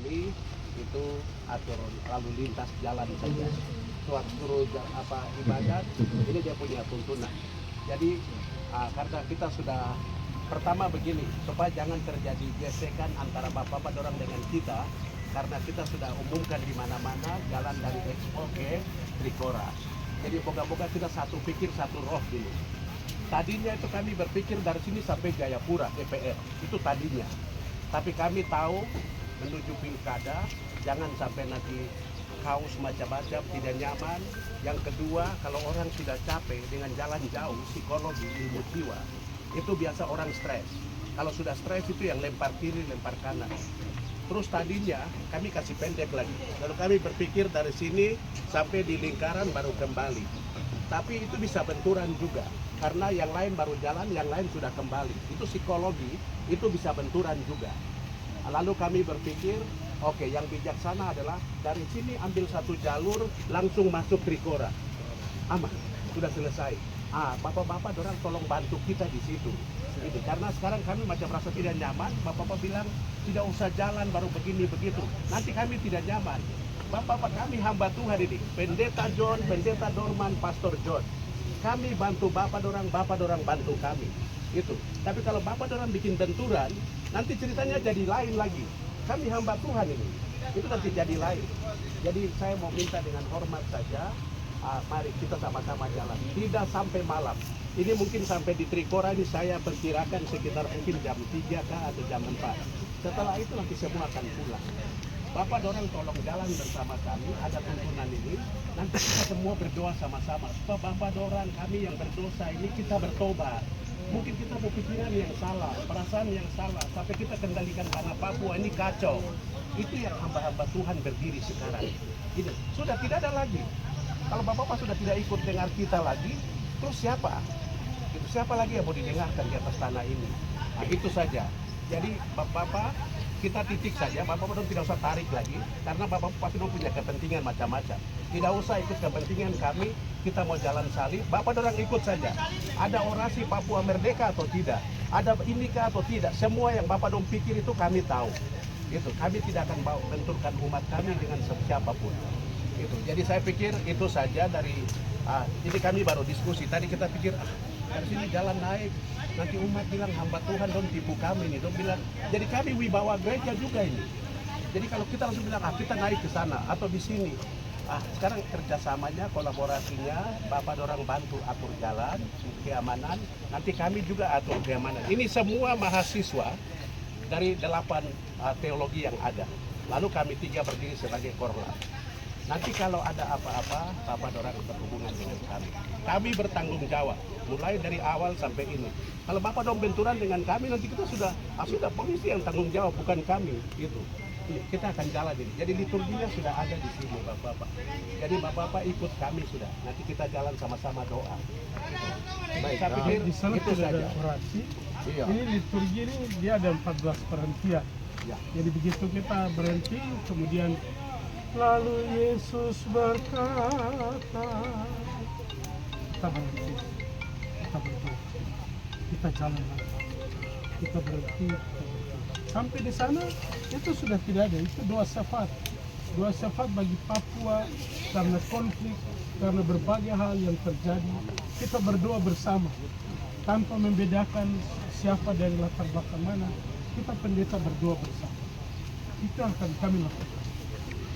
ini itu atur lalu lintas jalan saja. Suatu ibadat ini dia punya tuntunan. Jadi karena kita sudah pertama begini, supaya jangan terjadi gesekan antara bapak-bapak dorang dengan kita, karena kita sudah umumkan di mana-mana jalan dari Expo ke Trikora. Jadi moga-moga kita satu pikir satu roh dulu. Tadinya itu kami berpikir dari sini sampai Jayapura DPR, itu tadinya. Tapi kami tahu menuju pilkada jangan sampai nanti kaos macam-macam, tidak nyaman. Yang kedua, kalau orang sudah capek dengan jalan jauh, psikologi, ilmu jiwa, itu biasa orang stres. Kalau sudah stres itu yang lempar kiri, lempar kanan. Terus tadinya kami kasih pendek lagi. Lalu kami berpikir dari sini sampai di lingkaran baru kembali. Tapi itu bisa benturan juga. Karena yang lain baru jalan, yang lain sudah kembali. Itu psikologi, itu bisa benturan juga. Lalu kami berpikir, oke, yang bijaksana adalah dari sini ambil satu jalur langsung masuk Trikora. Aman, sudah selesai. Bapak-bapak dorang tolong bantu kita di situ. Gitu. Karena sekarang kami macam rasa tidak nyaman, bapak-bapak bilang tidak usah jalan baru begini begitu. Nanti kami tidak nyaman. Bapak-bapak kami hamba Tuhan ini, Pendeta John, Pendeta Dorman, Pastor John. Kami bantu bapak dorang bantu kami. Gitu. Tapi kalau bapak dorang bikin benturan, nanti ceritanya jadi lain lagi. Kami hamba Tuhan ini, itu nanti jadi lain. Jadi saya mau minta dengan hormat saja, mari kita sama-sama jalan. Tidak sampai malam. Ini mungkin sampai di Trikora ini saya perkirakan sekitar mungkin jam 3 kah atau jam 4. Setelah itu nanti semua akan pulang. Bapak dorang tolong jalan bersama kami, ada tuntunan ini. Nanti kita semua berdoa sama-sama. Bapak dorang kami yang berdosa ini kita bertobat. Mungkin kita berpikiran yang salah, perasaan yang salah, sampai kita kendalikan karena Papua ini kacau. Itu yang hamba-hamba Tuhan berdiri sekarang. Gitu. Sudah tidak ada lagi. Kalau bapak-bapak sudah tidak ikut dengar kita lagi, terus siapa? Itu siapa lagi yang mau didengarkan di atas tanah ini? Nah, itu saja. Jadi bapak-bapak kita titik saja, bapak-bapak tidak usah tarik lagi, karena bapak-bapak pasti punya kepentingan macam-macam. Tidak usah ikut kepentingan kami, kita mau jalan salib, bapak dorang ikut saja. Ada orasi Papua Merdeka atau tidak, ada inikah atau tidak, semua yang bapak dong pikir itu kami tahu. Gitu. Kami tidak akan benturkan umat kami dengan siapapun. Gitu. Jadi saya pikir itu saja dari, jadi kami baru diskusi, tadi kita pikir, dari sini jalan naik, nanti umat bilang hamba Tuhan dong tipu kami nih, dong bilang, jadi kami wibawa gereja juga ini. Jadi kalau kita langsung bilang, kita naik ke sana atau di sini, sekarang kerjasamanya, kolaborasinya, bapak dorang bantu atur jalan, keamanan, nanti kami juga atur keamanan. Ini semua mahasiswa dari 8 teologi yang ada, lalu kami 3 berdiri sebagai korlap. Nanti kalau ada apa-apa, bapak dorang berhubungan dengan kami. Kami bertanggung jawab, mulai dari awal sampai ini. Kalau bapak dong benturan dengan kami, nanti kita sudah polisi yang tanggung jawab, bukan kami. Gitu. Kita akan jalan ini. Jadi liturginya sudah ada di sini, bapak-bapak. Jadi bapak-bapak ikut kami sudah. Nanti kita jalan sama-sama doa. Baik, saya pikir di sana itu tidak saja. ada orasi. Iya. Ini liturgi ini dia ada 14 perhentian. Ya. Jadi begitu kita berhenti, kemudian lalu Yesus berkata, kita berhenti, kita berdoa, kita jalan lagi, kita berhenti, sampai di sana itu sudah tidak ada. Itu doa syafaat bagi Papua karena konflik, karena berbagai hal yang terjadi. Kita berdoa bersama tanpa membedakan siapa dari latar belakang mana. Kita pendeta berdoa bersama. Itu yang akan kami lakukan.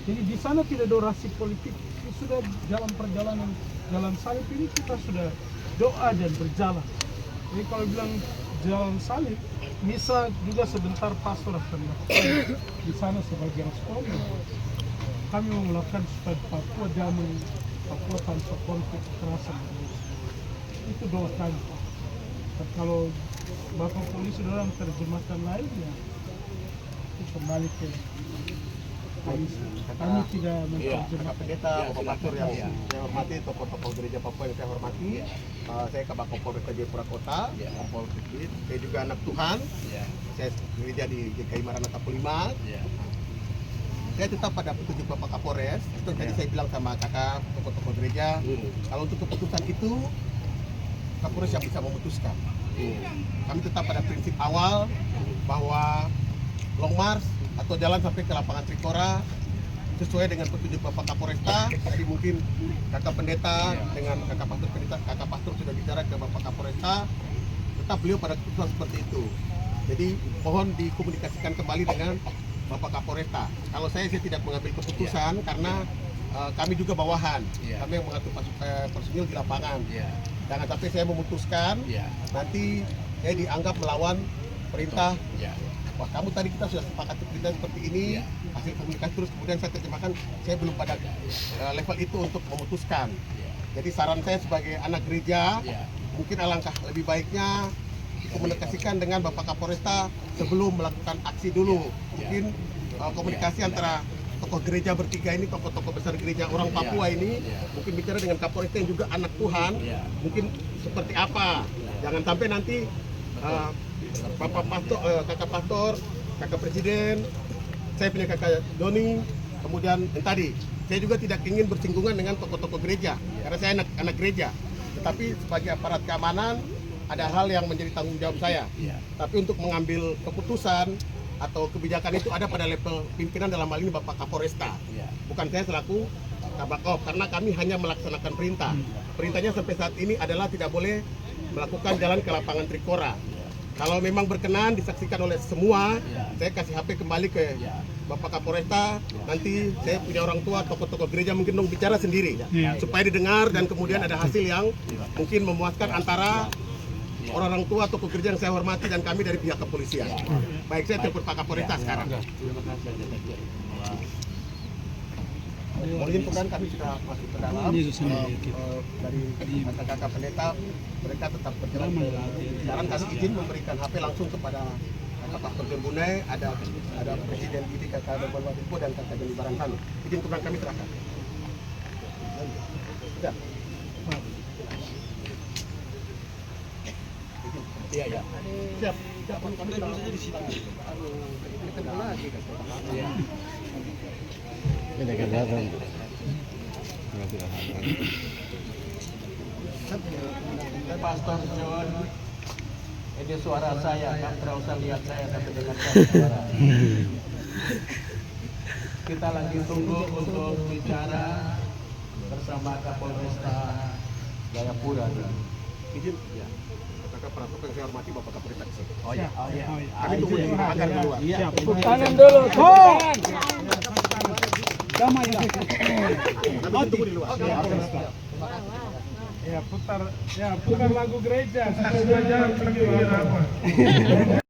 Jadi di sana tidak ada orasi politik. Sudah dalam perjalanan jalan salib ini kita sudah doa dan berjalan. Jadi kalau bilang jalan salib, bisa juga sebentar pastor akan melakukan di sana sebagai respon. Kami mau melakukan supaya Papua damai, Papua tanpa konflik kekerasan. Itu doa kami. Dan kalau Bapak Polisi dalam terjemahkan lain, ya itu kembali ke kami tidak menerjemahkan. Pendeta, Bapak Pastor yang saya hormati, tokoh-tokoh gereja Papua yang saya hormati, saya Kabak Kompol Jayapura Kota, Kompol Pipit, saya juga anak Tuhan, saya gereja di GKI Maranatha 5. Saya tetap pada petunjuk Bapak Kapolres. Itu tadi saya bilang sama kakak tokoh-tokoh gereja, kalau untuk keputusan itu Kapolres yang bisa memutuskan. Kami tetap pada prinsip awal bahwa Long March atau jalan sampai ke lapangan Trikora sesuai dengan petunjuk Bapak Kapolresta. Tadi mungkin kakak pendeta dengan kakak pastor sudah bicara ke Bapak Kapolresta, tetap beliau pada keputusan seperti itu. Jadi mohon dikomunikasikan kembali dengan Bapak Kapolresta. Kalau saya tidak mengambil keputusan karena kami juga bawahan, kami yang mengatur personil di lapangan. Jangan sampai saya memutuskan, nanti saya dianggap melawan perintah. Wah, kamu tadi kita sudah sepakat perintah seperti ini, hasil komunikasi terus kemudian saya terjemahkan, saya belum pada level itu untuk memutuskan. Jadi saran saya sebagai anak gereja, mungkin alangkah lebih baiknya dikomunikasikan dengan Bapak Kapolresta sebelum melakukan aksi dulu. Mungkin komunikasi antara tokoh gereja bertiga ini, tokoh-tokoh besar gereja orang Papua ini, mungkin bicara dengan Kapolresta yang juga anak Tuhan, mungkin seperti apa. Jangan sampai nanti Bapak Pastor, kakak pastor, kakak presiden, saya punya kakak Doni, kemudian yang tadi, saya juga tidak ingin bersinggungan dengan tokoh-tokoh gereja, karena saya anak gereja. Tetapi sebagai aparat keamanan, ada hal yang menjadi tanggung jawab saya. Tapi untuk mengambil keputusan atau kebijakan itu ada pada level pimpinan, dalam hal ini Bapak Kapolresta. Bukan saya selaku Kabakop, karena kami hanya melaksanakan perintah. Perintahnya sampai saat ini adalah tidak boleh melakukan jalan ke lapangan Trikora. Kalau memang berkenan disaksikan oleh semua, saya kasih HP kembali ke Bapak Kapolresta. Nanti saya punya orang tua, tokoh-tokoh gereja mungkin dong bicara sendiri, supaya didengar dan kemudian ada hasil yang mungkin memuaskan antara orang tua tokoh gereja yang saya hormati dan kami dari pihak kepolisian. Baik, saya telepon Pak Kapolresta sekarang. Mohon izin kami sudah masuk ke dalam. Dari kakak-kakak pendeta, mereka tetap berjalan. Sekarang kami izin memberikan HP langsung kepada kakak Pastor Jembunai, ada Presiden ID kakak Dobon Wadipo dan kakak Joni Barangsano. Izin kemudian kami serahkan. Sudah. Iya. Siap. Kami di sini. Kita lagi. Ini kelihatan. Pastor John, ini suara saya, kan tidak usah lihat saya tapi dengarkan suara. Kita lagi tunggu untuk bicara bersama Kapolresta Jayapura. Izin. Ya. Kakak Pratoko yang saya hormati Bapak Kapolresta. Oh ya. Kami tunggu di pagar di luar. Tepuk tangan dulu. Damai lah. Kami tunggu di luar. Ya putar lagu gereja. Sudah jalan pergi apa?